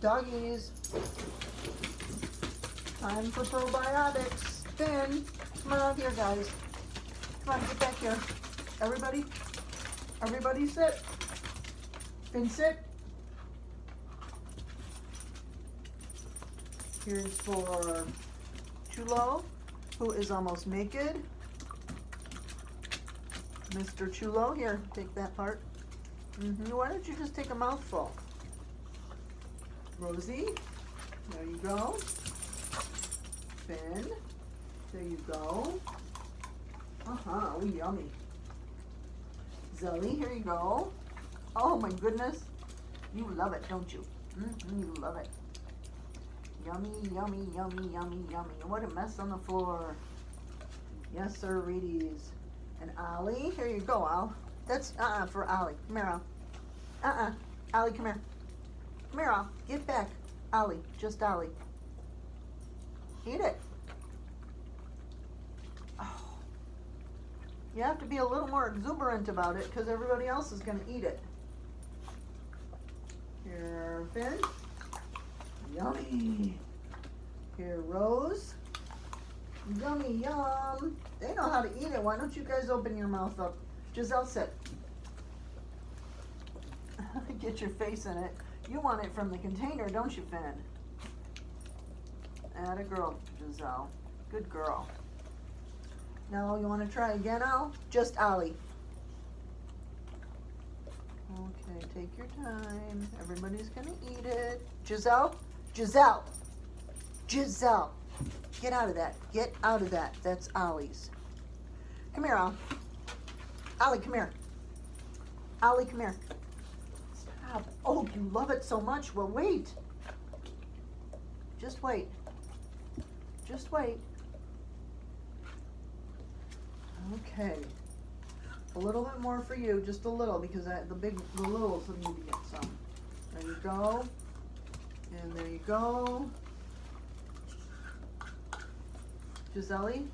Doggies. Time for probiotics. Finn, come on out here, guys. Come on, get back here. Everybody sit. Finn, sit. Here's for Chulo, who is almost naked. Mr. Chulo, here, take that part. Why don't you just take a mouthful? Rosie, there you go. Finn, there you go. Oh, yummy. Zelly, here you go. Oh my goodness. You love it, don't you? You love it. Yummy, yummy, yummy, yummy, yummy. What a mess on the floor. Yes, sir, Reedies. And Ollie, here you go, Al. That's for Ollie. Come here, Al. Ollie, come here. Come here, Al. Get back. Ollie, just Ollie. Eat it. Oh. You have to be a little more exuberant about it because everybody else is going to eat it. Here, Finn. Yummy. Here, Rose. Yummy, yum. They know how to eat it. Why don't you guys open your mouth up? Giselle, sit. Get your face in it. You want it from the container, don't you, Finn? Atta girl, Giselle. Good girl. Now, you want to try again, Al? Just Ollie. Okay, take your time. Everybody's going to eat it. Giselle? Giselle! Giselle! Get out of that. Get out of that. That's Ollie's. Come here, Al. Ollie, come here. Ollie, come here. Stop. Oh, you love it so much. Well, wait. Just wait. Just wait. Okay. A little bit more for you. Just a little, because the littles need to get some. There you go. And there you go. Giselle.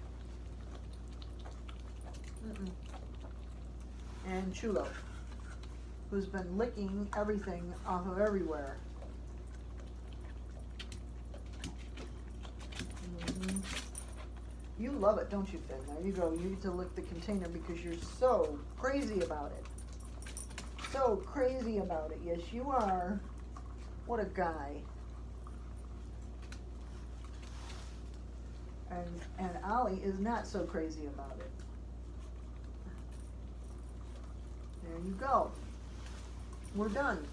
And Chulo, who's been licking everything off of everywhere. You love it, don't you, Finn? There you go. You need to lick the container because you're so crazy about it. So crazy about it. Yes, you are. What a guy. And Ollie is not so crazy about it. There you go. We're done.